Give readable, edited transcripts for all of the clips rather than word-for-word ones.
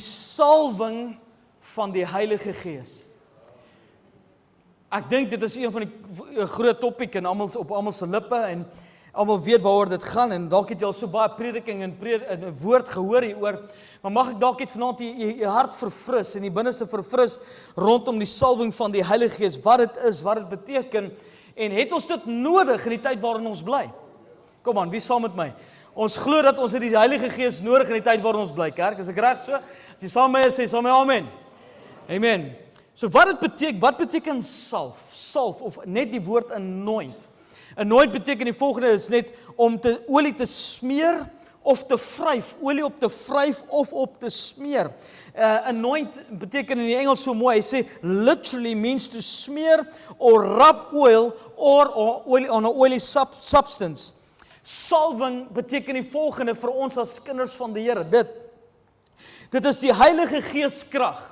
salwing van die Heilige Gees. Ek dink dit is een van die groot topiek en op almal se lippe en almal weet waaroor dit gaan en dalk het jy al so baie prediking en 'n woord gehoor hieroor, maar mag ek dalk net vanaand jou hart verfris en die binneste verfris rondom die salwing van die Heilige Gees, wat dit is, wat dit beteken en het ons dit nodig in die tyd waarin ons bly? Kom aan, wie saam met my? Ons glo dat ons het die Heilige Gees nodig in die tyd waarin ons bly, kerk. Is ek reg so? As jy saam met my is, sê saam met my amen. Amen. So wat beteken salf? Salf of net die woord anoint. Anoint beteken die volgende is net om olie te smeer of te vryf, olie op te vryf of op te smeer. Anoint beteken in die Engels so mooi, hy sê literally means to smear or rub oil or oil on an oily substance. Salwing beteken die volgende vir ons as kinders van die Here. Dit is die Heilige Gees krag.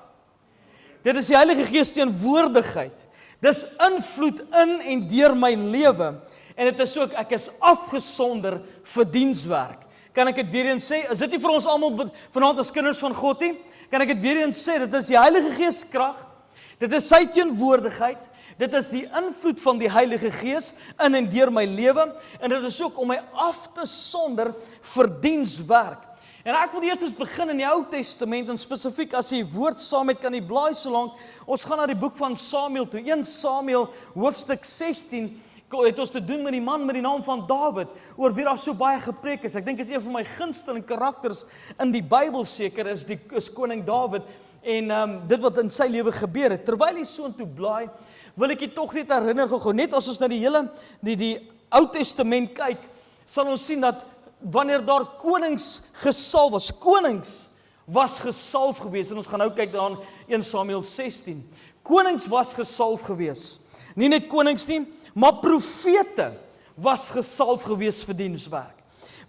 Dit is die Heilige Gees teenwoordigheid. Dis invloed in en deur my lewe. En dit is ook, ek is afgesonder vir dienswerk. Kan ek dit weer eens sê? Is dit nie vir ons almal vanaand as kinders van God nie? Kan ek dit weer eens sê? Dit is die Heilige Gees krag. Dit is sy teenwoordigheid. Dit is die invloed van die Heilige Gees in en deur my lewe. En dit is ook om my af te sonder vir dienswerk. En ek wil eers begin in die Ou Testament en spesifiek as jy woord saam met kan jy blaai so lank. Ons gaan na die boek van Samuel toe. 1 Samuel hoofstuk 16 het ons te doen met die man met die naam van Dawid, oor wie daar so baie gepreek is. Ek dink is een van my gunsteling karakters in die Bybel seker is koning Dawid en dit wat in sy lewe gebeur het. Terwyl hy so intoe blaai, wil ek jy tog net herinner gou, net as ons na die Ou Testament kyk, sal ons sien dat wanneer daar konings gesalf was gesalf gewees, en ons gaan nou kyk aan 1 Samuel 16, konings was gesalf gewees, nie net konings nie, maar profete was gesalf gewees vir dienswerk.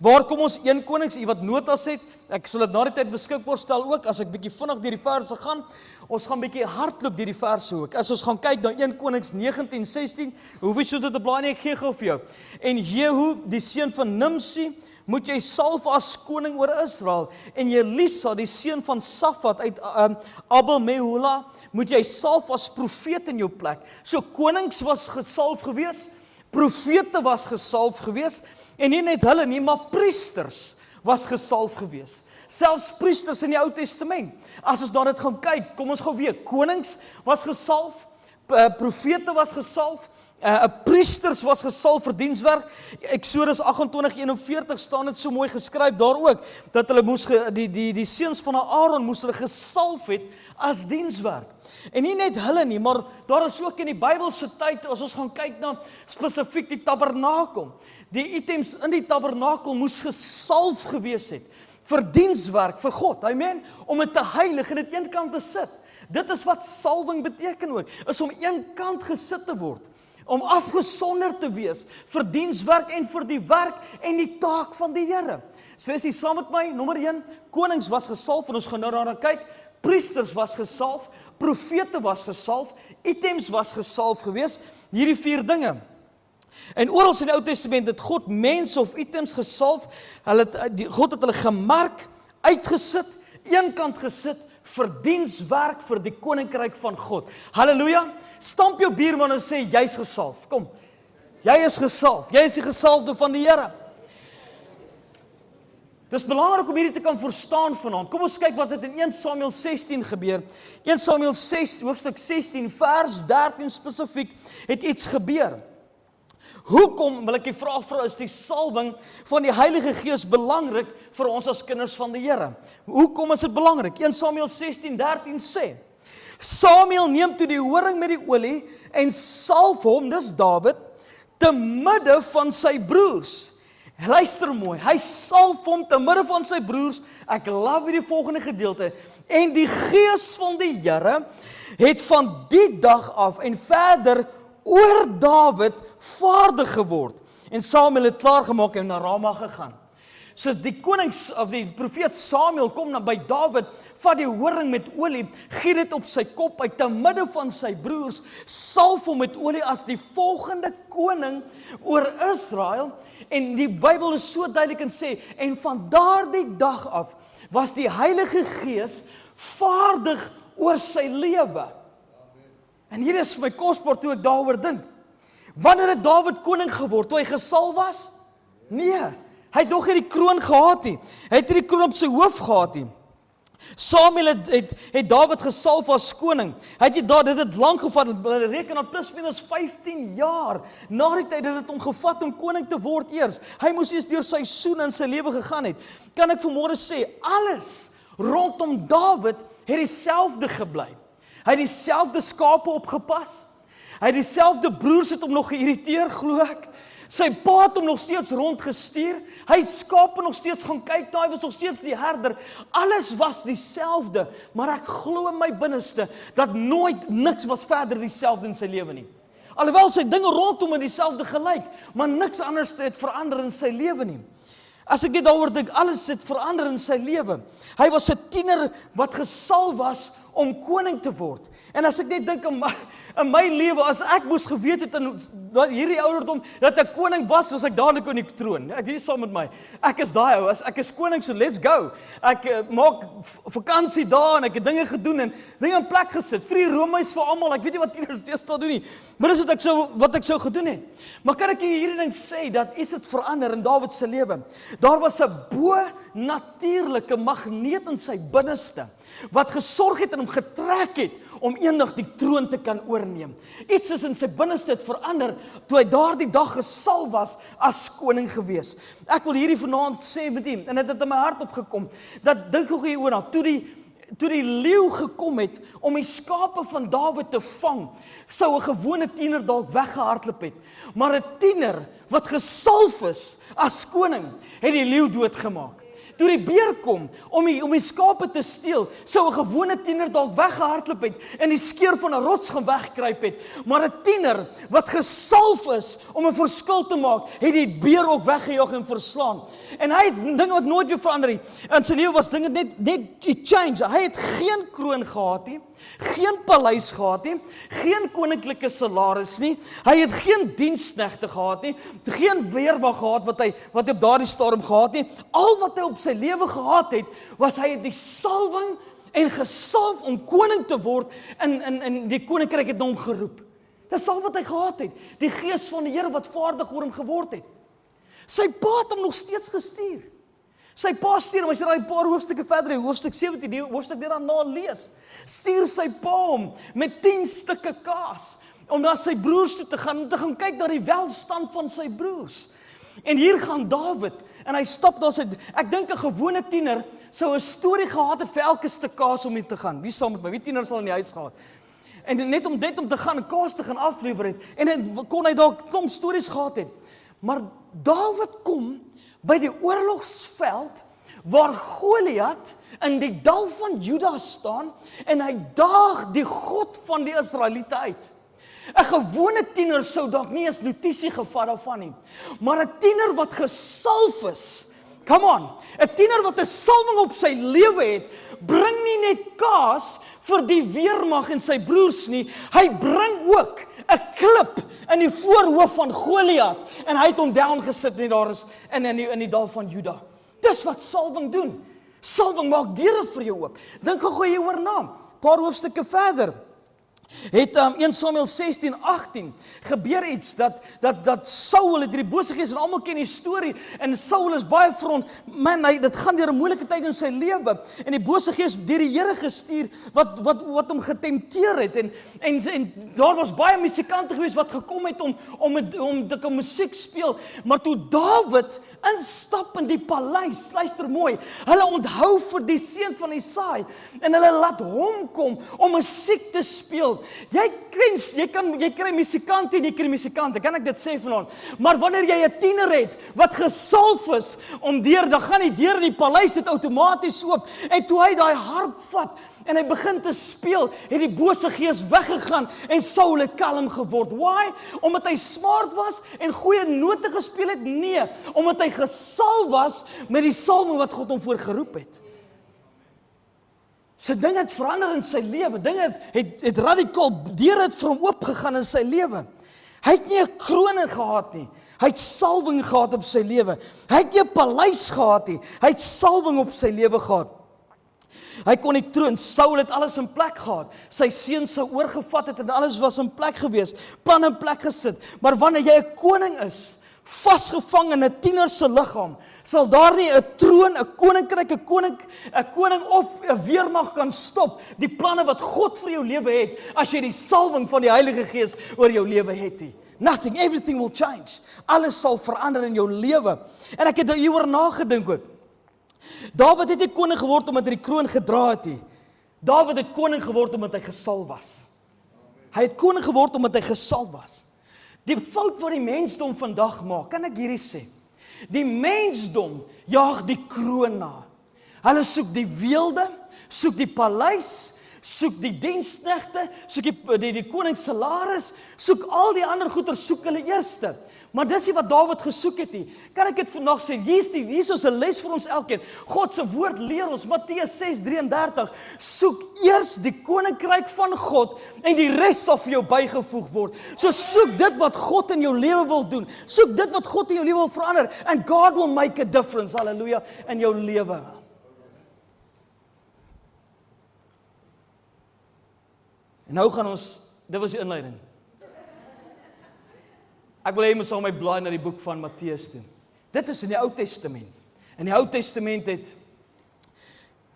Waar kom ons 1 Konings, wat notas het, ek sal dit na die tyd beskikbaar stel ook, as ek bietjie vinnig deur die verse gaan, ons gaan bietjie hardloop deur die verse ook, as ons gaan kyk na 1 Konings 19:16, hoef jy so dit te blaai nie, ek gee gou vir jou, en Jehu, die seun van Nimsi, moet jy salf as koning oor Israel, en Elisa, die seun van Safat uit Abel Mehola, moet jy salf as profeet in jou plek. So konings was gesalf gewees, profete was gesalf gewees, en nie net hulle nie, maar priesters was gesalf gewees. Selfs priesters in die Ou Testament. As ons na dit gaan kyk, kom ons gou weer, konings was gesalf, profete was gesalf, priesters was gesalf vir dienswerk. Eksodus 28:41 staan dit so mooi geskryf daar ook, dat hulle moes, die seuns van Aaron moes hulle gesalf het as dienswerk. En nie net hulle nie, maar daar is ook in die Bybelse tyd, as ons gaan kyk na spesifiek die tabernakel. Die items in die tabernakel moes gesalf gewees het, vir dienswerk, vir God, amen, om dit te heilig en dit een kant te sit. Dit is wat salwing beteken ook, is om een kant gesit te word, om afgesonder te wees, vir dienswerk en vir die werk en die taak van die Here. So is jy saam met my, nommer 1, konings was gesalf, en ons gaan nou daarna kyk, priesters was gesalf, profete was gesalf, items was gesalf gewees, hierdie 4 dinge. En oral in die Ou Testament het God mense of items gesalf, God het hulle gemark, uitgesit, een kant gesit, vir dienswerk vir die koninkryk van God. Halleluja, stamp jou buurman en sê, jy is gesalf, kom, jy is gesalf, jy is die gesalfde van die Here. Dit is belangrik om hierdie te kan verstaan vanaand. Kom ons kyk wat het in 1 Samuel 16 gebeur. 1 Samuel 6, hoofstuk 16, vers 13 spesifiek, het iets gebeur. Hoekom, wil ek die vraag vra, is die salwing van die Heilige Gees belangrik vir ons as kinders van die Here? Hoekom is dit belangrik? 1 Samuel 16:13 sê, Samuel neem toe die horing met die olie en salf hom, dis Dawid, te midde van sy broers. Luister mooi, hy salf hom te midde van sy broers, ek love die volgende gedeelte, en die Gees van die Here het van die dag af en verder oor Dawid vaardig geword. En Samuel het klaargemaak en na Rama gegaan. So die konings, of die profeet Samuel kom na by Dawid, vat die horing met olie, gee dit op sy kop, uit te midde van sy broers, salf hom met olie as die volgende koning oor Israel, en die Bybel is so duidelik en sê, en van daardie dag af, was die Heilige Gees vaardig oor sy lewe. En hier is my kosbaar toe ek daaroor dink. Wanneer het Dawid koning geword? Toe hy gesalf was? Nee, hy het nog nie die kroon gehad nie. Hy het nie die kroon op sy hoof gehad nie. Samuel het Dawid gesalf as koning. Dit het lank gevat, hulle reken op plus minus 15 jaar. Na die tyd het dit hom gevat om koning te word eers. Hy moes eers deur seisoene in sy lewe gegaan het. Kan ek vanmôre sê, alles rondom Dawid het dieselfde gebly. Hy het dieselfde skape opgepas. Hy het dieselfde broers het hom nog geïrriteer, glo ek. Sy pa het hom nog steeds rondgestuur. Hy het skape nog steeds gaan kyk, hy was nog steeds die herder. Alles was dieselfde, maar ek glo in my binneste dat nooit niks was verder dieselfde in sy lewe nie. Alhoewel sy dinge rondom hom dieselfde gelyk, maar niks anders het verander in sy lewe nie. As ek net daaroor dink, alles het verander in sy lewe. Hy was 'n tiener wat gesalf was om koning te word. En as ek net dink in my lewe, as ek moes geweet het in hierdie ouderdom dat ek koning was ek dadelik op die troon. Ek weet saam met my. Ek is daai ou, as ek is koning, so let's go. Ek maak vakansie daar en ek het dinge gedoen en dinge in plek gesit. Free roomhuis vir almal. Ek weet nie wat tieners deesdae doen nie. Maar dis wat ek sou gedoen het. Maar kan ek hierdie ding sê dat iets het verander in Dawid se lewe? Daar was 'n bo-natuurlike magneet in sy binneste wat gesorg het en hom getrek het om eendag die troon te kan oorneem. Iets is in sy binneste het verander toe hy daardie dag gesalf was as koning gewees. Ek wil hierdie vanaand sê met u, en dit het in my hart opgekom, dat dink gou hieroor na, toe die leeu gekom het om die skape van Dawid te vang, sou 'n gewone tiener dalk weggehardloop het. Maar 'n tiener wat gesalf is as koning, het die leeu doodgemaak. Toe die beer kom om die skape te steel, sou 'n gewone tiener dalk weggehardloop het en die skeur van 'n rots gaan wegkruip het. Maar 'n tiener wat gesalf is om 'n verskil te maak, het die beer ook weggejaag en verslaan. En hy het dinge wat nooit weer verander nie. In sy lewe was dinge net change. Hy het geen kroon gehad nie, geen paleis gehad nie, geen koninklike salaris nie. Hy het geen diensknegte gehad nie, geen weermag gehad wat hy op daardie stadium gehad nie. Al wat hy op sy lewe gehad het, was hy het die salwing en gesalf om koning te word en die koninkryk het hom geroep. Dis al wat hy gehad het. Die gees van die Here wat vaardig oor hom geword het. Sy pa het hom nog steeds gestuur. Sy pa stuur hom, as jy daai paar hoofstukke verder, hoofstuk 17, die hoofstuk net daarna lees, stuur sy pa hom met 10 stukke kaas, om na sy broers toe te gaan, om te gaan kyk na die welstand van sy broers. En hier gaan Dawid, en hy stap daar ek dink 'n gewone tiener sou 'n storie gehad het vir elke stuk kaas om hier te gaan. Wie saam met my? Wie tieners sal in die huis gehad? En net om te gaan, kaas te gaan aflewer het, en dan kon hy dalk klomp stories gehad het. Maar Dawid kom by die oorlogsveld waar Goliat in die dal van Juda staan en hy daag die God van die Israeliete uit. 'n gewone tiener sou dalk nie eens notisie gevat daarvan nie. Maar 'n tiener wat gesalf is, come on, 'n tiener wat 'n salwing op sy lewe het, bring nie net kaas vir die weermag en sy broers nie, hy bring ook 'n klip in die voorhoof van Goliat en hy het hom down gesit net daar is in die dal van Juda. Dis wat salwing doen. Salwing maak deure vir jou oop. Dink gou hieroor na. 'n Paar hoofstukke verder het 1 Samuel 16:18 gebeur iets dat Saul het die bose gees en almal ken die storie en Saul is baie front, man, dit gaan deur 'n moeilike tyd in sy lewe en die bose gees deur die Here gestuur wat hom getempteer het en daar was baie musikante gewees wat gekom het om te musiek speel, maar toe Dawid instap in die paleis, luister mooi, hulle onthou vir die seun van Isaai en hulle laat hom kom om musiek te speel. Jy kry musikante en jy kry musikante, kan ek dit sê vanaand? Maar wanneer jy 'n tiener het wat gesalf is om dan gaan die deur in die paleis dit outomaties oop en toe hy daai harp vat en hy begin te speel, het die bose gees weggegaan en Saul het kalm geword. Why? Omdat hy smart was en goeie note gespeel het? Nee, omdat hy gesalf was met die salwing wat God hom voor geroep het. So dinge het verander in sy lewe, dinge het radikaal, deure het vir hom oopgegaan in sy lewe. Hy het nie 'n kroon gehad nie, hy het salwing gehad op sy lewe. Hy het nie 'n paleis gehad nie, hy het salwing op sy lewe gehad. Hy kon die troon, Saul het alles in plek gehad. Sy seun sou oorgevat het en alles was in plek gewees, plan in plek gesit. Maar wanneer jy 'n koning is, vasgevang in 'n tiener se liggaam, sal daar nie 'n troon, 'n koninkryk, 'n koning of 'n weermag kan stop die planne wat God vir jou lewe het, as jy die salwing van die Heilige Gees oor jou lewe het nie. Nothing, everything will change. Alles sal verander in jou lewe. En ek het hieroor nagedink ook. Dawid het nie koning geword omdat hy die kroon gedra het nie. Dawid het koning geword omdat hy gesalf was. Hy het koning geword omdat hy gesalf was. Die fout wat die mensdom vandag maak, kan ek hierdie sê. Die mensdom jaag die kroon na. Hulle soek die weelde, soek die paleis, soek die diensknegte, soek die koning se salaris, soek al die ander goeder, soek hulle eerste. Maar dis nie wat Dawid gesoek het nie. Kan ek dit vandag sê, hier is 'n les vir ons elkeen. God se woord leer ons, Matteus 6:33, soek eers die koninkryk van God en die res sal vir jou bygevoeg word. So soek dit wat God in jou lewe wil doen. Soek dit wat God in jou lewe wil verander. And God will make a difference, hallelujah, in jou lewe. En nou gaan ons, dit was die inleiding. Ek wil hê jy moet saam met my blaai na die boek van Matteus toe. Dit is in die Ou Testament. In die Ou Testament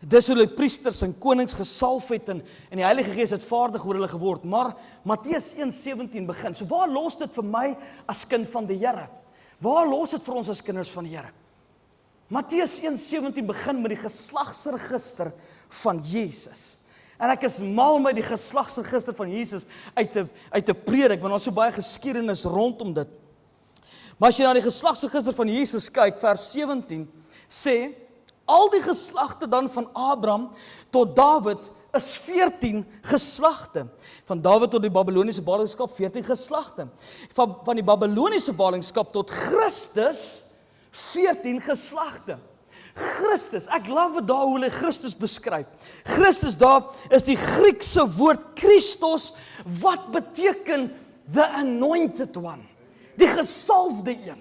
dis hoe die priesters en konings gesalf het en die Heilige Gees het vaardig oor hulle geword. Maar Matteus 1:17 begin. So waar los dit vir my as kind van die Here? Waar los dit vir ons as kinders van die Here? Matteus 1:17 begin met die geslagsregister van Jesus. En ek is mal met die geslagsregister van Jesus uit te predik, want ons so baie geskiedenis rondom dit. Maar as jy na die geslagsregister van Jesus kyk, vers 17, sê, al die geslagte dan van Abraham tot Dawid is 14 geslagte. Van Dawid tot die Babyloniese ballingskap 14 geslagte. Van die Babyloniese ballingskap tot Christus 14 geslagte. Christus, ek love wat daar hoe hulle Christus beskryf. Christus daar is die Griekse woord Christos, wat beteken the anointed one, die gesalfde een.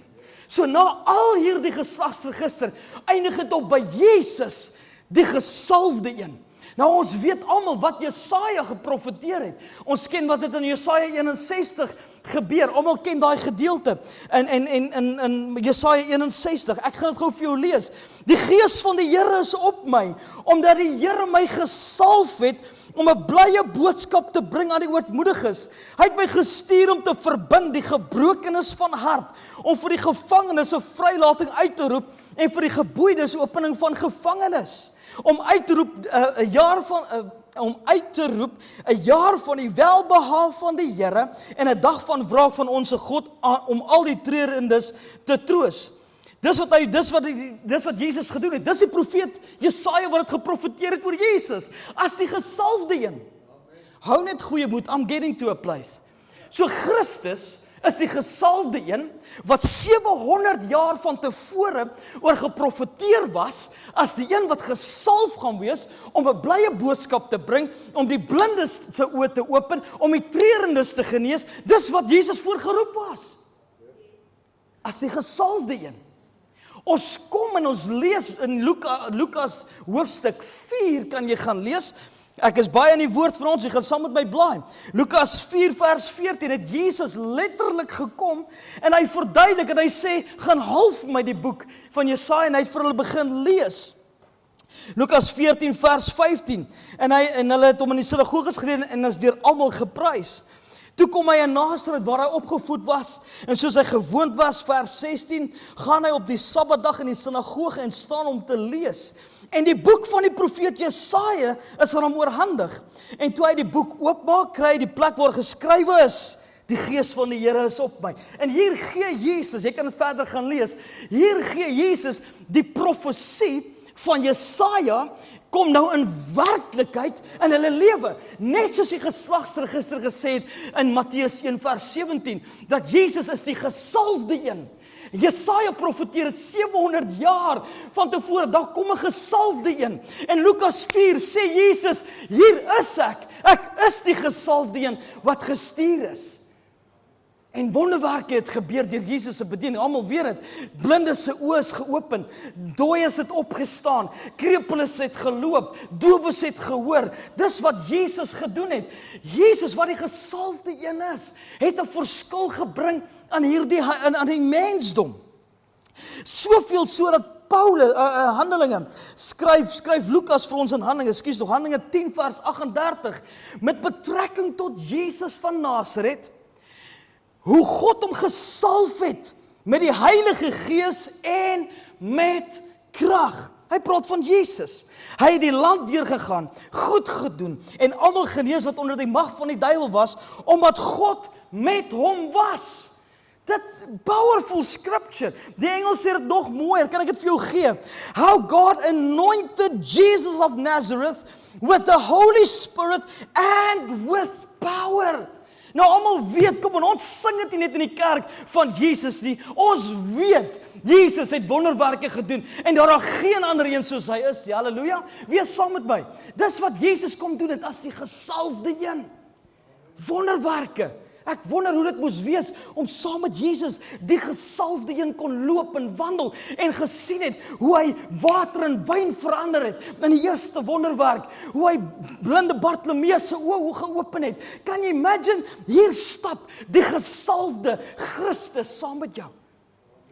So na al hierdie geslagsregister, eindig het op by Jesus, die gesalfde een. Nou ons weet almal wat Jesaja geprofeteer het. Ons ken wat dit in Jesaja 61 gebeur. Almal ken daai gedeelte in Jesaja 61. Ek gaan dit gou vir jou lees. Die Gees van die Here is op my, omdat die Here my gesalf het om 'n blye boodskap te bring aan die ootmoediges. Hy het my gestuur om te verbind die gebrokenes van hart, om vir die gevangenes 'n vrylating uit te roep en vir die geboeides opening van gevangenes. Om uit te roep 'n jaar van die welbehae van die Here en 'n dag van wraak van ons God om al die treurendes te troos. Dis wat Jesus gedoen het. Dis die profeet Jesaja wat dit geprofeteer het oor Jesus as die gesalfde een. Hou net goeie moed, I'm getting to a place. So Christus is die gesalfde een wat 700 jaar van tevore oor geprofeteer was as die een wat gesalf gaan wees om 'n blye boodskap te bring, om die blindes se oë te open, om die treurendes te genees. Dis wat Jesus voorgeroep was. As die gesalfde een. Ons kom en ons lees in Lukas hoofstuk 4, kan jy gaan lees. Ek is baie in die woord vir ons, jy gaan saam met my blaai. Lukas 4 vers 14 het Jesus letterlik gekom en hy verduidelik en hy sê, gaan half my die boek van Jesaja en hy het vir hulle begin lees. Lukas 14 vers 15 en hulle het hom in die sinagoges geleer en is deur almal geprys. Toe kom hy in Nasaret waar hy opgevoed was en soos hy gewoond was, vers 16, gaan hy op die Sabbatdag in die sinagoge en staan om te lees. En die boek van die profeet Jesaja is aan hom oorhandig. En toe hy die boek oopmaak, kry hy die plek waar geskrywe is, die Gees van die Here is op my. En hier gee Jesus, jy kan dit verder gaan lees, hier gee Jesus die profesie van Jesaja kom nou in werklikheid in hulle lewe. Net soos die geslagsregister gesê het in Matteus 1 vers 17, dat Jesus is die gesalfde een. Jesaja profeteer het 700 jaar van tevore, daar kom 'n gesalfde een. En Lukas 4 sê Jesus, hier is ek is die gesalfde een wat gestuur is. En wonderwerke het gebeur deur Jesus se bediening. Almal weet dit. Blindes se oë is geopen, dooies het opgestaan, krepeles het geloop, dowes het gehoor. Dis wat Jesus gedoen het. Jesus wat die gesalfde een is, het 'n verskil gebring aan aan die mensdom. Soveel so dat Paulus Handelinge skryf Lukas vir ons in Handelinge 10 vers 38 met betrekking tot Jesus van Nasaret. Hoe God hom gesalf het met die Heilige Gees en met krag. Hy praat van Jesus. Hy het die land deurgegaan, goed gedoen en almal genees wat onder die mag van die duiwel was, omdat God met hom was. Dit powerful scripture. Die Engels sê dit nog mooier. Kan ek dit vir jou gee? How God anointed Jesus of Nazareth with the Holy Spirit and with power. Nou almal weet, kom ons sing dit nie net in die kerk van Jesus nie. Ons weet, Jesus het wonderwerke gedoen en daar is geen ander een soos hy is nie. Halleluja. Wees saam met my. Dis wat Jesus kom doen het as die gesalfde een. Wonderwerke. Ek wonder hoe dit moes wees om saam met Jesus die gesalfde een kon loop en wandel en gesien het hoe hy water in wyn verander het in die eerste wonderwerk, hoe hy blinde Bartimeus se oë geopen het. Kan jy imagine, hier stap die gesalfde Christus saam met jou.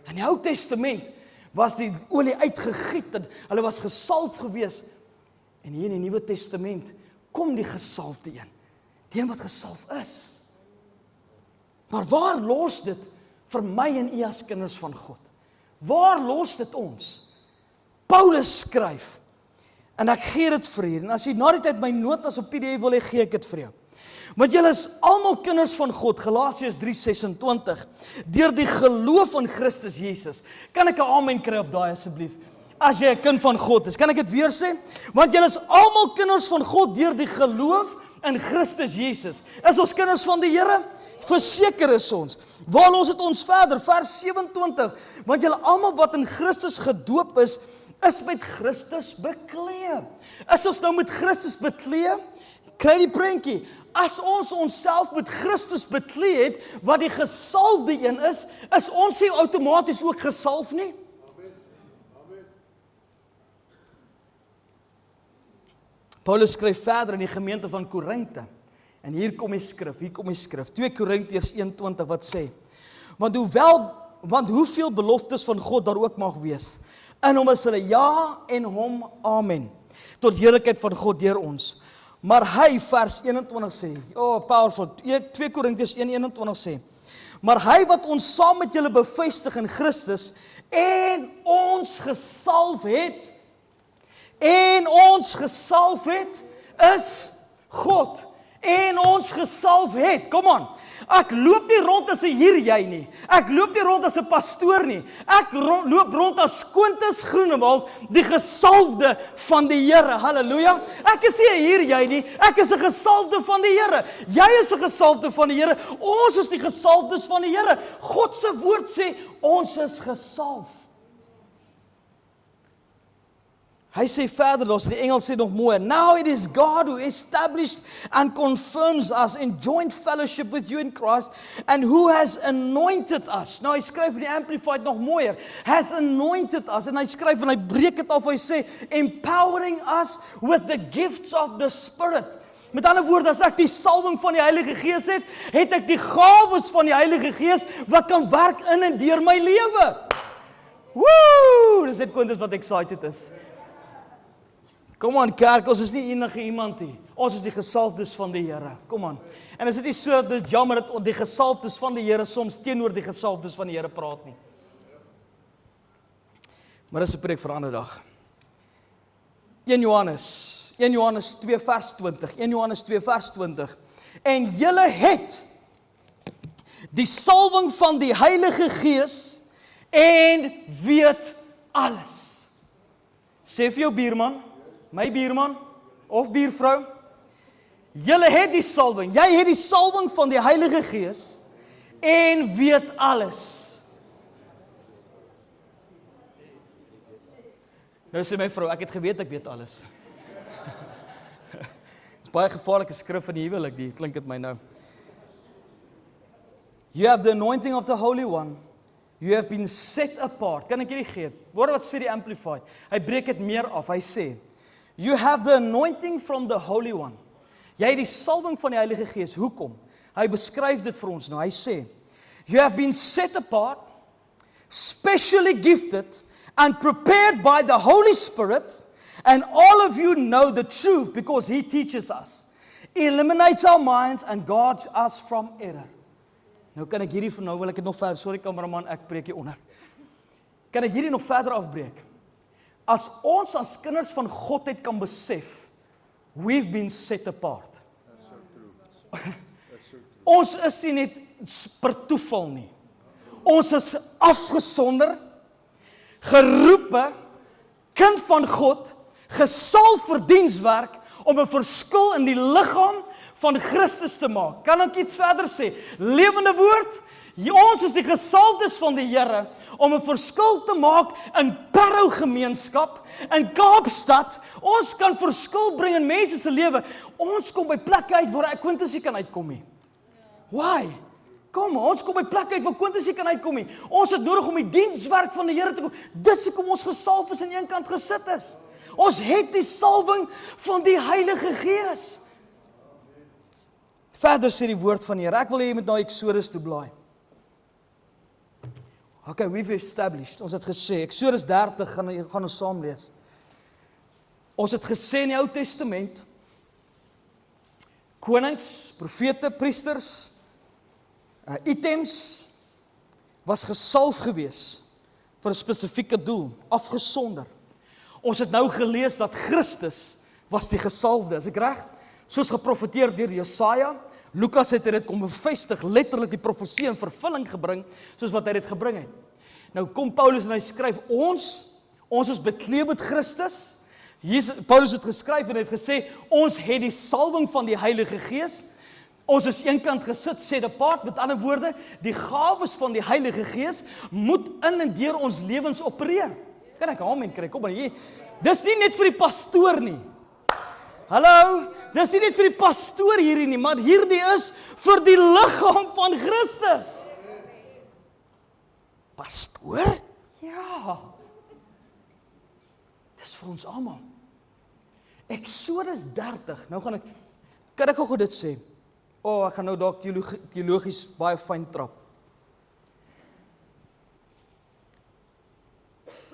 In die Ou Testament was die olie uitgegiet en hulle was gesalf gewees. En hier in die Nuwe Testament kom die gesalfde een, die een wat gesalf is. Maar waar los dit vir my en u as kinders van God? Waar los dit ons? Paulus skryf, en ek gee dit vir u, en as jy na die tyd my notas op PDF wil hê, gee ek dit vir jou. Want julle is almal kinders van God, Galasiërs 3:26, deur die geloof in Christus Jesus. Kan ek 'n amen kry op daai asseblief? As jy 'n kind van God is, kan ek dit weer sê? Want julle is almal kinders van God deur die geloof in Christus Jesus. Is ons kinders van die Here? Verseker is ons. Waar los het ons verder? Vers 27. Want julle almal wat in Christus gedoop is met Christus bekleed. As ons nou met Christus bekleed, kry die prentjie. As ons onsself met Christus bekleed het, wat die gesalfde een is ons nie outomaties ook gesalf nie? Amen. Paulus skryf verder in die gemeente van Korinthe. En hier kom die skrif, 2 Korintiërs 1:20 wat sê, want hoeveel beloftes van God daar ook mag wees, in hom is hulle ja en hom amen, tot heerlikheid van God deur ons. Maar hy, vers 21 sê, powerful, 2 Korintiërs 1:21 sê, maar hy wat ons saam met julle bevestig in Christus, en ons gesalf het, is God. En ons gesalf het, kom aan, ek loop nie rond as 'n hier jy nie, ek loop nie rond as 'n pastoor nie, ek loop rond as Quintus Groenewald, die gesalfde van die Here, halleluja, ek is nie 'n hier jy nie, ek is 'n gesalfde van die Here, jy is 'n gesalfde van die Here, ons is die gesalfdes van die Here, God se woord sê, ons is gesalf. Hy sê verder, die Engels sê nog mooi, now it is God who established and confirms us in joint fellowship with you in Christ and who has anointed us. Nou hy skryf in die Amplified nog mooier, has anointed us, en hy skryf en hy breek dit af, hy sê, empowering us with the gifts of the Spirit. Met ander woorde, as ek die salwing van die Heilige Gees het ek die gawes van die Heilige Gees wat kan werk in en deur my lewe. Woe! Dis net Quintus wat excited is. Kom aan kerk, ons is nie enige iemand nie. Ons is die gesalfdes van die Here. Kom aan. En is dit nie so dat dit jammer dat die gesalfdes van die Here soms teenoor die gesalfdes van die Here praat nie. Maar dis 'n preek vir 'n ander dag. 1 Johannes 2 vers 20. En julle het die salwing van die Heilige Gees en weet alles. Sê vir jou buurman, my buurman, of buurvrou, julle het die salwing, jy het die salwing van die Heilige Gees, en weet alles. Nou sê my vrou, ek het geweet ek weet alles. Dit is baie gevaarlike skrif in die huwelik, die klink dit my nou. You have the anointing of the Holy One. You have been set apart. Kan ek hierdie gee? Hoor wat sê die Amplified. Hy breek dit meer af. Hy sê, you have the anointing from the Holy One. Jy het die salwing van die Heilige Gees. Hoekom? Hy beskryf dit vir ons nou. Hy sê, you have been set apart, specially gifted, and prepared by the Holy Spirit, and all of you know the truth because He teaches us, eliminates our minds, and guards us from error. Nou kan ek hierdie, nou wil ek dit nog verder, sorry kameraman, ek breek hier onder. Kan ek hierdie nog verder afbreek? As ons as kinders van Godheid kan besef, we've been set apart. That's so true. Ons is nie net per toeval nie. Ons is afgesonder, geroepe, kind van God, gesalf vir dienswerk om 'n verskil in die liggaam van Christus te maak. Kan ek iets verder sê? Lewende woord, ons is die gesalfdes van die Here om 'n verskil te maak in Parow gemeenskap, in Kaapstad. Ons kan verskil bring in mense se lewe. Ons kom by plekke uit waar ek Quintus nie kan uitkom nie. Why? Kom, ons kom by plekke uit waar Quintus nie kan uitkom nie. Ons het nodig om die dienswerk van die Here te kom. Dis hoekom ons gesalf is en aan een kant gesit is. Ons het die salwing van die Heilige Gees. Verder sê die woord van die Here. Ek wil hê jy moet na Exodus toe blaai. Okay, we've established. Ons het gesê, Exodus 30 gaan ons saam lees. Ons het gesê in die Ou Testament, konings, profete, priesters, items was gesalf gewees vir 'n spesifieke doel, afgesonder. Ons het nou gelees dat Christus was die gesalfde, is ek reg? Soos geprofeteer deur Jesaja. Lukas het dit kom bevestig, letterlik die profesie in vervulling gebring, soos wat hy dit gebring het. Nou kom Paulus en hy skryf, ons is bekleed met Christus. Paulus het geskryf en hy het gesê, ons het die salwing van die Heilige Gees. Ons is eenkant gesit, set apart, met ander woorde, die gawes van die Heilige Gees moet in en deur ons lewens opereer. Kan ek amen kry? Kom maar hier. Dis nie net vir die pastoor nie. Hallo, dis nie net vir die pastoor hierdie nie, maar hierdie is vir die liggaam van Christus. Pastoor? Ja. Dis vir ons almal. Exodus 30. Nou kan ek gou dit sê. Ek gaan nou dalk teologies baie fyn trap.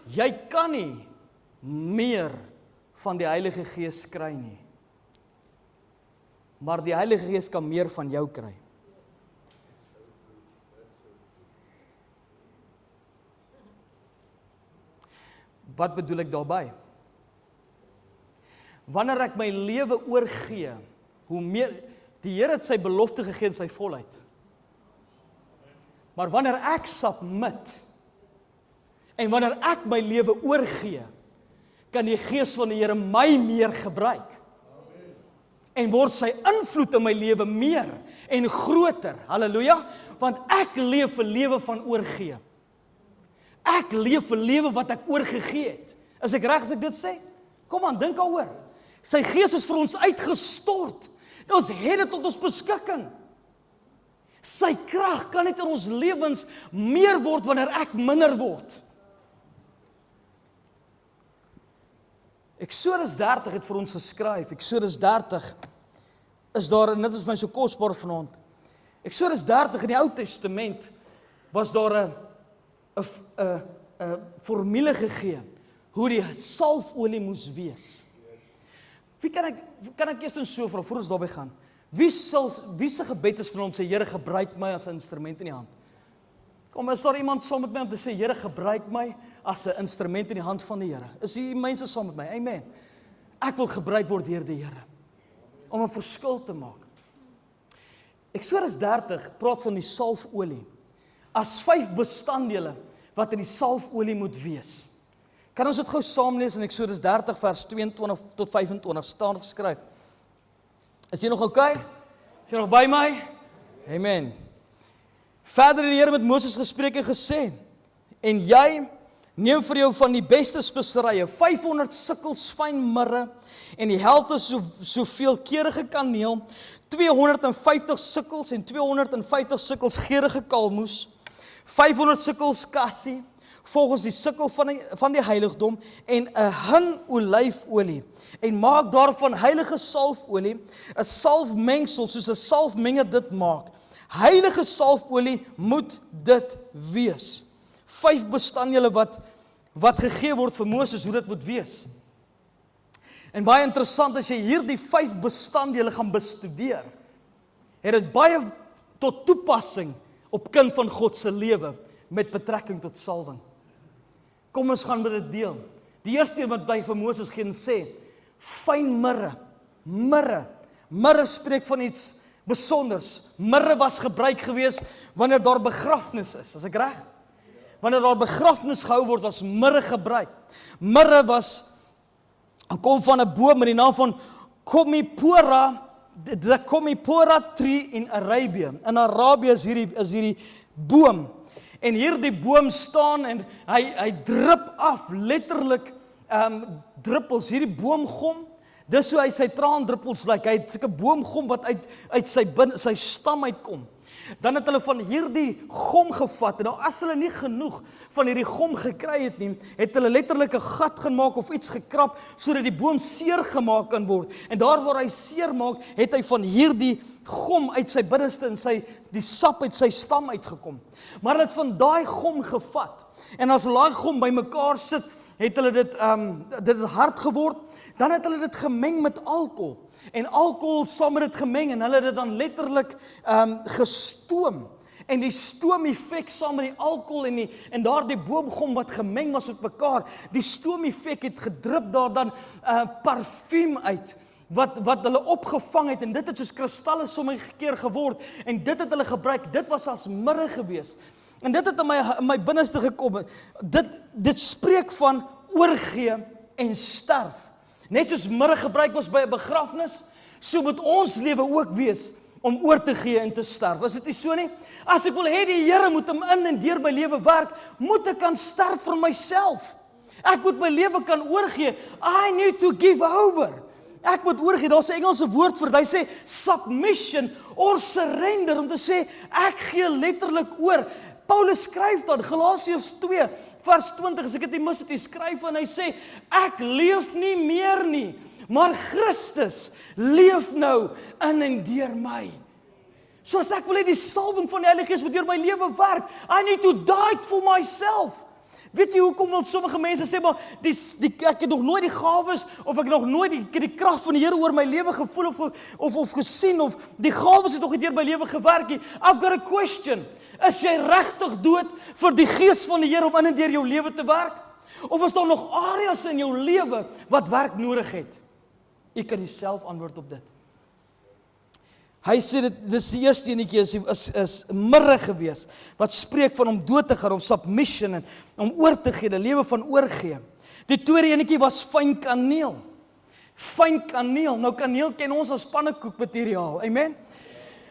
Jy kan nie meer van die Heilige Gees kry nie. Maar die Heilige Gees kan meer van jou kry. Wat bedoel ek daarby? Wanneer ek my lewe oorgee, hoe meer, die Here het sy belofte gegee in sy volheid. Maar wanneer ek submit, en wanneer ek my lewe oorgee, kan die Gees van die Here my meer gebruik. En word sy invloed in my lewe meer en groter. Halleluja, want ek leef 'n lewe van oorgee. Ek leef 'n lewe wat ek oorgegee het. Is ek reg as ek dit sê? Kom aan, dink daaroor. Sy Gees is vir ons uitgestort. Ons het dit tot ons beskikking. Sy krag kan net in ons lewens meer word wanneer ek minder word. Exodus 30 het vir ons geskryf. Exodus 30 is daar, en dit is my so kosbaar vanaand. Exodus 30 in die Ou Testament was daar 'n formule gegee hoe die salfolie moes wees. Wie kan ek eers so vra voor ons daarby gaan? Wie se gebed is vanaand sê Here gebruik my as 'n instrument in die hand? Kom, is daar iemand saam met my om te sê Here gebruik my as 'n instrument in die hand van die Here? Is die mense saam met my? Amen. Ek wil gebruik word deur die Here om 'n verskil te maak. Exodus 30 praat van die salfolie as 5 bestanddele wat in die salfolie moet wees. Kan ons dit gou saam lees in Exodus 30 vers 22 tot 25 staan geskryf. Is jy nog okay? Is jy nog by my? Amen. Verder het die Here met Moses gespreek en gesê, en jy neem vir jou van die beste speserye, 500 sikkels fyn mirre, en die helfte soveel keurige kaneel, 250 sikkels en 250 sikkels geurige kalmoes, 500 sikkels kassie, volgens die sikkel van die heiligdom, en 'n hin olyfolie, en maak daarvan heilige salfolie, 'n salfmengsel, soos 'n salfmenger dit maak. Heilige salfolie moet dit wees. 5 bestanddele wat gegee word vir Moses, hoe dit moet wees. En baie interessant, as jy hierdie 5 bestanddele gaan bestudeer, het dit baie tot toepassing op kind van God se lewe, met betrekking tot salwing. Kom ons gaan met dit deel. Die eerste een wat hy vir Moses gee en sê, fyn mirre. Mirre spreek van iets besonders. Mirre was gebruik gewees wanneer daar begrafnis is ek reg? Wanneer daar begrafnis gehou word, was mirre gebruik. Mirre kom van 'n boom met die naam van the Comipora tree in Arabië. In Arabië is hierdie boom. En hierdie boom staan en hy drup af, letterlik druppels, hierdie boomgom. Dis hoe hy sy traandruppels lyk. Hy het sulke boomgom wat uit sy stam uitkom. Dan het hulle van hierdie gom gevat, en nou as hulle nie genoeg van hierdie gom gekry het nie, het hulle letterlik 'n gat gemaak of iets gekrap, sodat die boom seer gemaak kan word. En daar waar hy seer maak, het hy van hierdie gom uit sy binneste en die sap uit sy stam uitgekom. Maar hulle het van daai gom gevat, en as hulle daai gom bymekaar sit, het hulle dit het hard geword, dan het hulle dit gemeng met alkohol. En alkohol saam met dit gemeng, en hulle het dit dan letterlik gestoom. En die stoomeffek saam met die alkohol en daardie boomgom wat gemeng was met mekaar, die stoomeffek het gedrup daar dan parfuum uit, wat hulle opgevang het, en dit het soos kristalle sommige keer geword, en dit het hulle gebruik, dit was as mirre gewees. En dit het in my binneste gekom, dit spreek van oorgee en sterf. Net soos mirre gebruik was by 'n begrafnis, so moet ons lewe ook wees om oor te gee en te sterf. Is dit nie so nie? As ek wil hê die Here moet hom in en deur my lewe werk, moet ek kan sterf vir myself. Ek moet my lewe kan oorgee. I need to give over. Ek moet oorgee. Daar's 'n Engelse woord vir dit. Hy sê submission or surrender, om te sê ek gee letterlik oor. Paulus skryf dan Galasiërs 2 vers 20, as ek dit nie mis het, hy skryf en hy sê, ek leef nie meer nie, maar Christus leef nou in en deur my. So as ek wil hê die salwing van die Heilige Gees moet deur my lewe werk, I need to die for myself. Weet jy hoekom wil sommige mense sê, maar ek het nog nooit die gawes, of ek nog nooit die krag van die Here oor my lewe gevoel, of gesien, of die gawes het nog nie deur my lewe gewerk nie. I've got a question. Is jy regtig dood vir die Gees van die Here om in en deur jou lewe te werk? Of is daar nog areas in jou lewe wat werk nodig het? Jy kan jouself antwoord op dit. Hy sê dis die eerste enetjie is mirre gewees, wat spreek van om dood te gaan, of submission, en om oor te gee, 'n lewe van oorgee. Die tweede enetjie was fyn kaneel. Fyn kaneel, nou kaneel ken ons as pannekoekmateriaal, amen?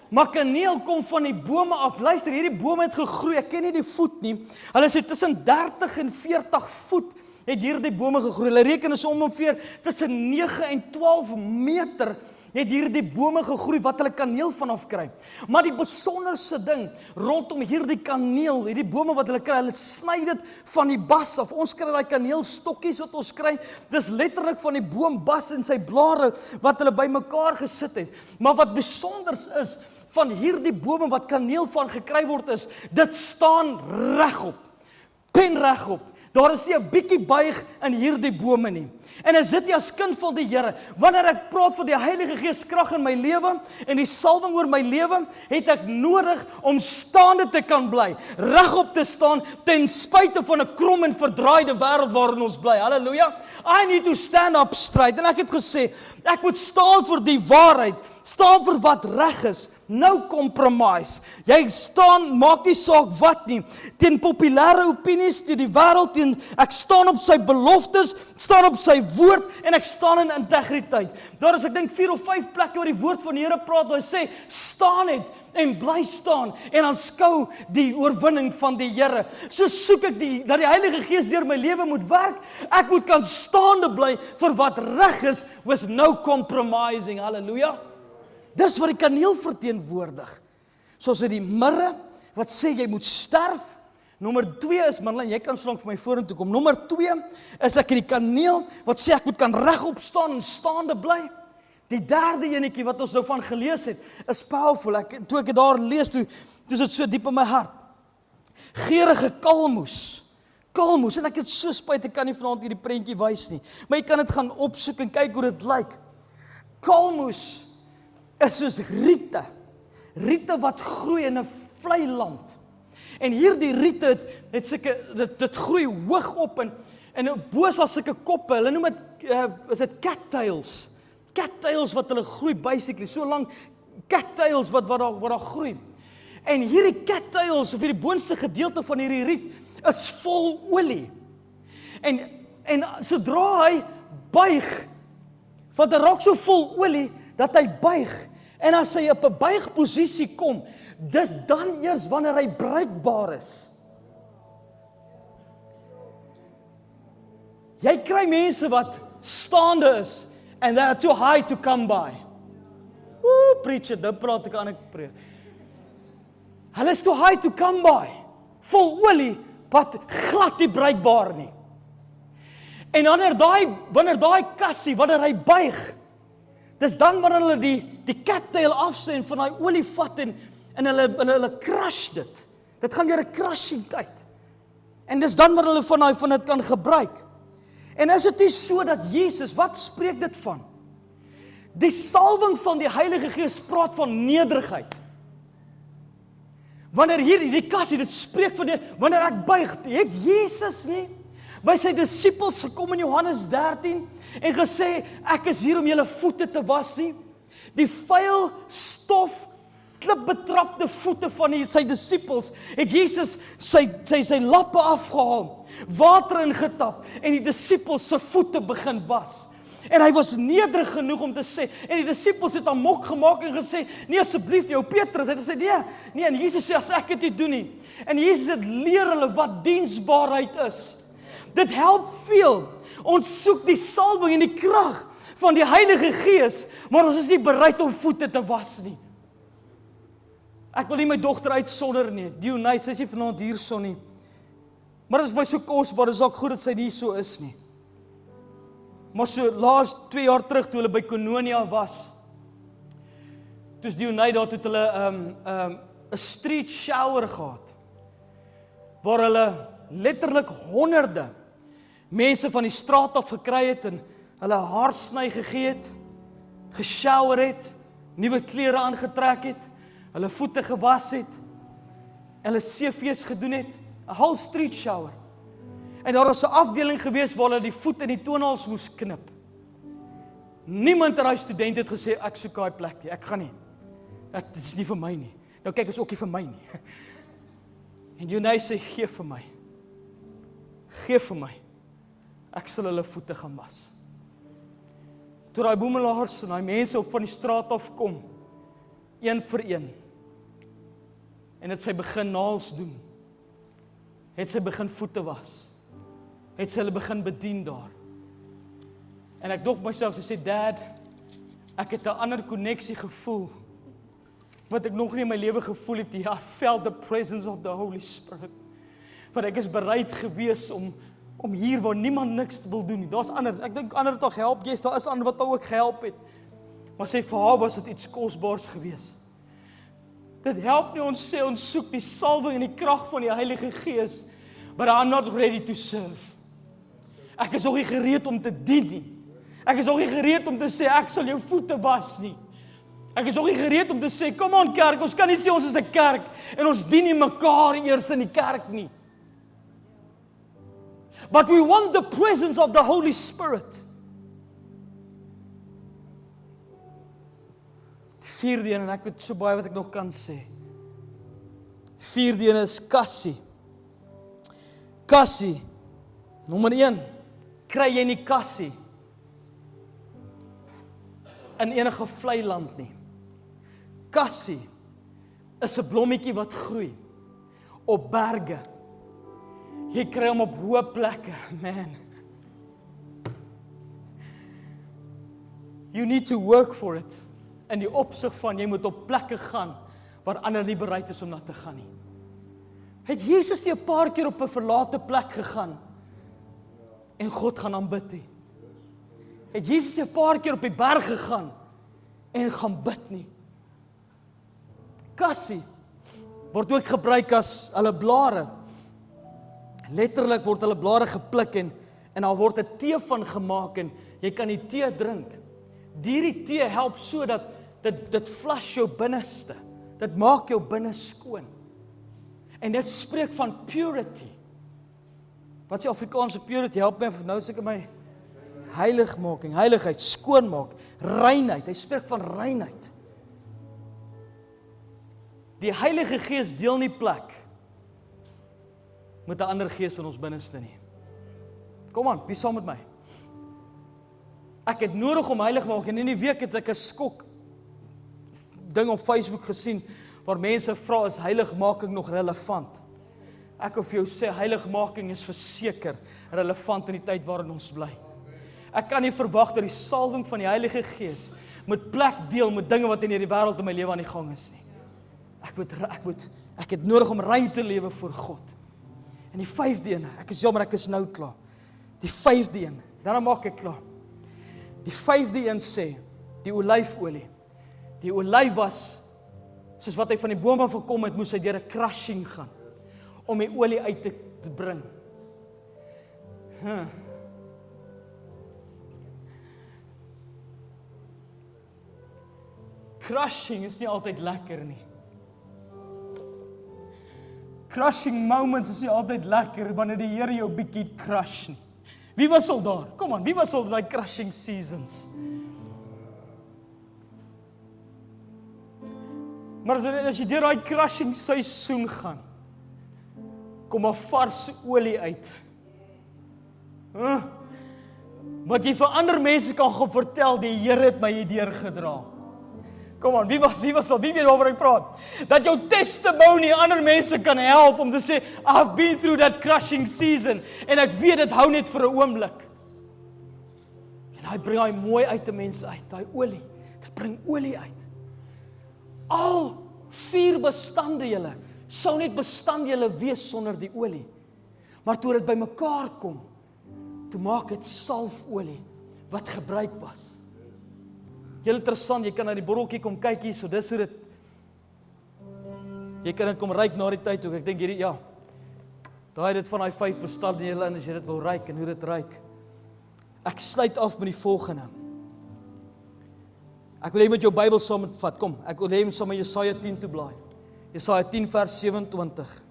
Maar kaneel kom van die bome af. Luister, hierdie bome het gegroei, ek ken nie die voet nie. Hulle sê tussen 30 en 40 voet het hierdie bome gegroei. Hulle reken is ongeveer tussen 9 en 12 meter het hierdie bome gegroei wat hulle kaneel vanaf kry. Maar die besonderste ding rondom hierdie kaneel, hierdie bome wat hulle kry, hulle sny dit van die bas af. Ons kry daai kaneelstokkies wat ons kry, dis letterlik van die boombas en sy blare wat hulle bymekaar gesit het. Maar wat besonders is van hierdie bome wat kaneel van gekry word is, dit staan regop. Penregop. Daar is nie 'n bietjie buig in hierdie bome nie. En as dit as kind van die Here, wanneer ek praat van die Heilige Gees krag in my lewe en die salwing oor my lewe, het ek nodig om staande te kan bly, regop te staan ten spyte van 'n krom en verdraaide wêreld waarin ons bly. Halleluja. I need to stand up straight. En ek het gesê, ek moet staan vir die waarheid, staan vir wat reg is, no compromise. Jy staan, maak nie saak wat nie, teen populêre opinies, teen die wêreld, ek staan op sy beloftes, staan op sy woord, en ek staan in integriteit. Daar is, ek dink 4 of 5 plekke waar die woord van die Here praat, waar hy sê, staan net, en bly staan, en aanskou die oorwinning van die Here. So soek ek dat die Heilige Gees deur my lewe moet werk, ek moet kan staande bly vir wat reg is, with no compromising, halleluja. Dis wat die kaneel verteenwoordig. Soos die mirre, wat sê jy moet sterf. Nommer 2 is, Marlene, jy kan slank vir my vorentoe kom. Nommer 2 is ek die kaneel, wat sê ek moet kan regop staan en staande bly. Die derde enetjie wat ons nou van gelees het, is powerful. Toe ek dit daar lees, toe is dit so diep in my hart. Geurende kalmoes, en ek het so spyt, ek kan nie vanaand hierdie prentjie wys nie, maar jy kan dit gaan opsoek en kyk hoe dit lyk. Kalmoes is soos riete wat groei in 'n vlei land. En hierdie riete dit groei hoog op en bo is daar sulke koppe, hulle noem dit is dit cattails. Cattails wat hulle groei basically, so lank cattails wat daar groei. En hierdie cattails of hierdie boonste gedeelte van hierdie riet is vol olie. En sodra hy buig, want hy raak so vol olie dat hy buig. En as hy op 'n buigposisie kom, dis dan eers wanneer hy bruikbaar is. Jy kry mense wat staande is and they are too high to come by. Preacher, dit praat ek aan ek preek. Hulle is too high to come by. Vol olie, wat glad nie bruikbaar nie. En wanneer daai kassie, wanneer hy buig, dis dan wanneer hulle die cattail afsê en van daai olie vat en hulle crush dit. Dit gaan deur 'n crushing tyd. En dis dan wanneer hulle van dit kan gebruik. En is dit nie so dat Jesus, wat spreek dit van? Die salwing van die Heilige Gees praat van nederigheid. Wanneer hierdie kassie, dit spreek van wanneer ek buig, het Jesus nie by sy disippels gekom in Johannes 13 en gesê, ek is hier om julle voete te was nie. Die vuil stof, klipbetrapte voete van sy disippels, het Jesus sy lappe afgehaal, water ingetap en die disippels se voete begin was. En hy was nederig genoeg om te sê, en die disippels het amok gemaak en gesê, nee asseblief jou Petrus, hy het gesê, nee, en Jesus sê, as ek dit nie doen nie, en Jesus het leer hulle wat diensbaarheid is. Dit help veel, ons soek die salwing en die krag van die Heilige Gees, maar ons is nie bereid om voete te was nie. Ek wil nie my dogter uitsonder nie, Dionys, sy is nie vanaand hierso nie, maar dit is my so kosbaar, dit is ook goed dat sy nie so is nie. Maar so laas 2 jaar terug toe hulle by Kononia was, toe is Dionys daar, toe het hulle 'n street shower gehad, waar hulle letterlik honderde mense van die straat af gekry het en hulle haarsny gegee het, geshower het, nuwe klere aangetrek het, hulle voete gewas het, hulle CV's gedoen het, 'n whole street shower. En daar was 'n afdeling gewees waar hulle die voet en die toenails moes knip. Niemand in daai student het gesê, ek soek daai plek nie, ek gaan nie. Dit is nie vir my nie. Nou kyk, is ook nie vir my nie. En Dionys sê, gee vir my. Gee vir my. Ek sal hulle voete gaan was. Toe daai boemelaars en daai mense op van die straat af kom, een vir een, en het sy begin naals doen, het sy begin voete was, het sy hulle begin bedien daar. En ek dog myself, sy sê, Dad, ek het 'n ander koneksie gevoel, wat ek nog nie in my lewe gevoel het, I felt the presence of the Holy Spirit, want ek is bereid gewees om hier waar niemand niks wil doen nie. Daar's ander, ek dink ander het al gehelp, yes, daar is ander wat ook gehelp het, maar sy vir haar was dit iets kosbaars gewees. Dit help nie ons sê, ons soek die salwing en die krag van die Heilige Gees, but I'm not ready to serve. Ek is nog nie gereed om te dien nie. Ek is nog nie gereed om te sê, ek sal jou voete was nie. Ek is nog nie gereed om te sê, come on kerk, ons kan nie sê ons is 'n kerk, en ons dien nie mekaar eers in die kerk nie. But we want the presence of the Holy Spirit. Vierde een, en ek weet so baie wat ek nog kan sê. Vierde een is kassie. Kassie, nommer 1, kry jy nie kassie in enige vlei land nie. Kassie is 'n blommetjie wat groei op berge. Jy kry hom op hoë plekke, man. You need to work for it. In die opsig van, jy moet op plekke gaan waar ander nie bereid is om na te gaan nie. Het Jesus nie 'n paar keer op 'n verlate plek gegaan en God gaan aanbid nie? Het Jesus nie 'n paar keer op die berg gegaan en gaan bid nie? Kassie word ook gebruik as hulle blare. Letterlik word hulle blare gepluk en daar word 'n tee van gemaak en jy kan die tee drink. Hierdie tee help sodat dit flush jou binneste. Dit maak jou binne skoon. En dit spreek van purity. Wat is die Afrikaanse purity? Help my nou seker my heiligmaking, heiligheid, skoonmaak, reinheid. Hy spreek van reinheid. Die Heilige Gees deel nie plek met 'n ander gees in ons binneste nie. Kom aan, wie saam met my? Ek het nodig om heilig maak en in die week het ek 'n skok ding op Facebook gesien waar mense vra, is heiligmaking nog relevant? Ek wil vir jou sê, heiligmaking is verseker relevant in die tyd waarin ons bly. Ek kan nie verwag dat die salwing van die Heilige Gees moet plek deel met dinge wat in hierdie wêreld in my lewe aan die gang is nie. Ek het nodig om rein te lewe voor God. En die 5de een, ek is jammer, ek is nou klaar. Die 5de een, dan maak ek klaar. Die 5de een sê, die olyfolie. Die olyf was, soos wat hy van die boom af gekom het, moes hy deur 'n crushing gaan, om die olie uit te bring. Crushing is nie altyd lekker nie. Crushing moments is nie altyd lekker, wanneer die Here jou bietjie crush nie. Wie was al daar? Kom aan, wie was al daai crushing seasons? Maar as jy deur daai crushing seisoen gaan, kom 'n vars olie uit. Wat jy vir ander mense kan gaan vertel, die Here het my hierdeur gedra. Kom aan, wie weet waaroor ek praat? Dat jou testimony ander mense kan help om te sê, I've been through that crushing season, en ek weet dit hou net vir 'n oomblik. En hy bring hy mooi uit te mense uit, daai olie, dit bring olie uit. Al 4 bestanddele sou net bestanddele wees sonder die olie. Maar toe dit bymekaar kom, toe maak dit salfolie wat gebruik was. Heel interessant, jy kan na die botteltjie kom kyk hier, so dis hoe dit, jy kan dit kom ryk na die tyd toe, ek dink hierdie, ja, daai dit van daai 5 bestanddele in, as jy dit wil ryk, en hoe dit ryk. Ek sluit af met die volgende. Ek wil hê met jou Bybel saam met vat, kom, ek wil hê saam met Jesaja 10 toe blaai. Jesaja 10 vers 27.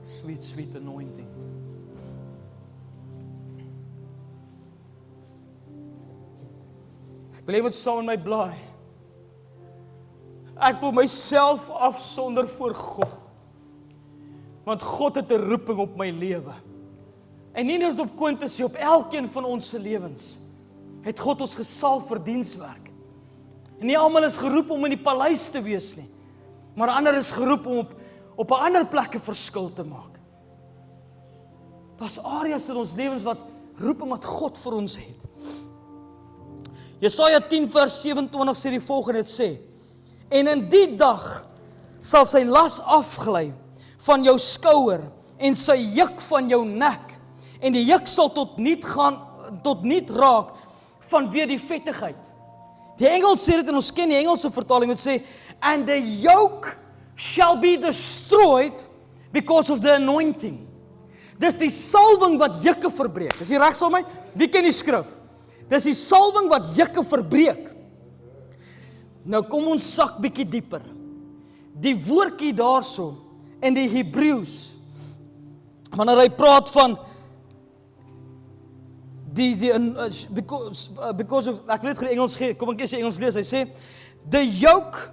Sweet, sweet anointing. Ek wil hê met saam in my blaai. Ek wil myself afsonder voor God. Want God het 'n roeping op my lewe. En nie net op Quintus, op elkeen van ons se lewens het God ons gesalf vir dienswerk. En nie almal is geroep om in die paleis te wees nie, maar ander is geroep om op 'n ander plek 'n verskil te maak. Daar's areas in ons lewens wat roeping wat God vir ons het. Jesaja 10 vers 27 sê die volgende, het sê, en in die dag sal sy las afgly van jou skouer en sy juk van jou nek, en die juk sal tot niet raak vanweë die vettigheid. Die Engels sê dit, en ons ken die Engelse vertaling, wat sê, and the yoke shall be destroyed because of the anointing. Dis die salwing wat jukke verbreek. Is jy reg saam met my? Wie ken die skrif? Dis die salwing wat jukke verbreek. Nou kom ons sak bietjie dieper. Die woordjie daarso in die Hebreëus, wanneer hy praat van because of, ek wil dit vir Engels gee, kom ek eers die Engels lees, hy sê, the yoke,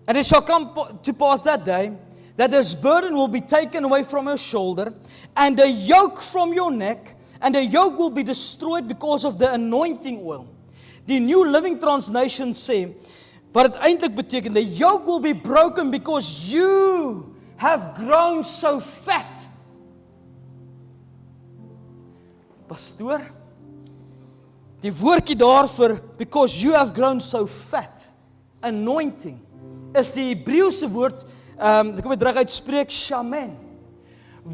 and it shall come to pass that day, that this burden will be taken away from your shoulder, and the yoke from your neck, and the yoke will be destroyed because of the anointing oil. Die New Living Translation sê, wat het eintlik beteken, the yoke will be broken because you have grown so fat. Pastoor, die woordjie daar vir because you have grown so fat, anointing, is die Hebreëse woord, ek moet reg uitspreek, shaman,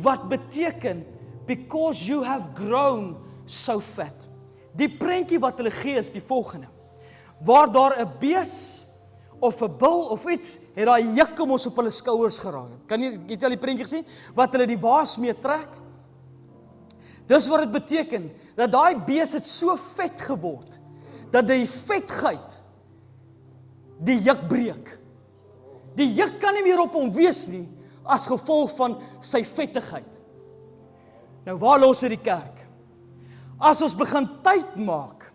wat beteken because you have grown so fat. Die prentjie wat hulle gee is die volgende, waar daar 'n bees of 'n bil of iets, het daai juk om ons op hulle skouers geraak. Kan jy het al die prentjie gesien, wat hulle die waas mee trek? Dis wat dit beteken, dat daai bees het so vet geword, dat die vetheid die juk breek. Die juk kan nie meer op hom wees nie, as gevolg van sy vettigheid. Nou waar los dit die kerk? As ons begin tyd maak,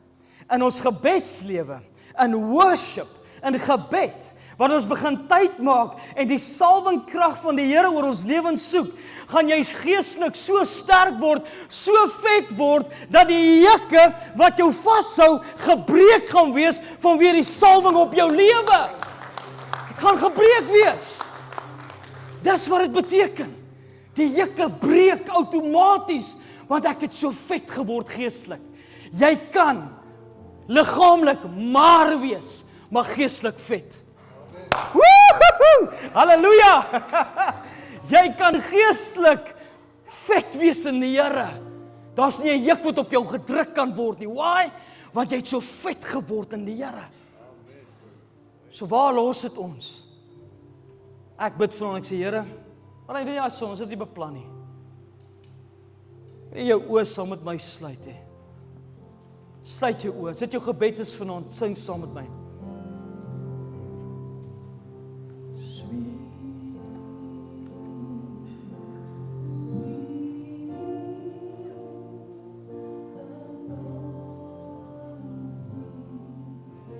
in ons gebedslewe, in worship, in gebed, wanneer ons begin tyd maak, en die salwingkrag van die Here oor ons lewens soek, gaan jy geestelik so sterk word, so vet word, dat die jukke wat jou vashou, gebreek gaan wees, vanweer die salwing op jou lewe. Het gaan gebreek wees. Dis wat dit beteken. Die jukke breek outomaties, want ek het so vet geword geestelik. Jy kan liggaamlik maar wees, maar geestelik vet. Woehoe! Halleluja! Jy kan geestelik vet wees in die Here. Daar's nie 'n juk wat op jou gedruk kan word nie. Why? Want jy het so vet geword in die Here. So waar los dit ons? Ek bid vir ons, ek sê Here, maar hy weet ja, ons het nie beplan nie. En jou oë saam met my sluit hè. Sluit jou oë. Sit jou gebed is vanaand, sing saam met my.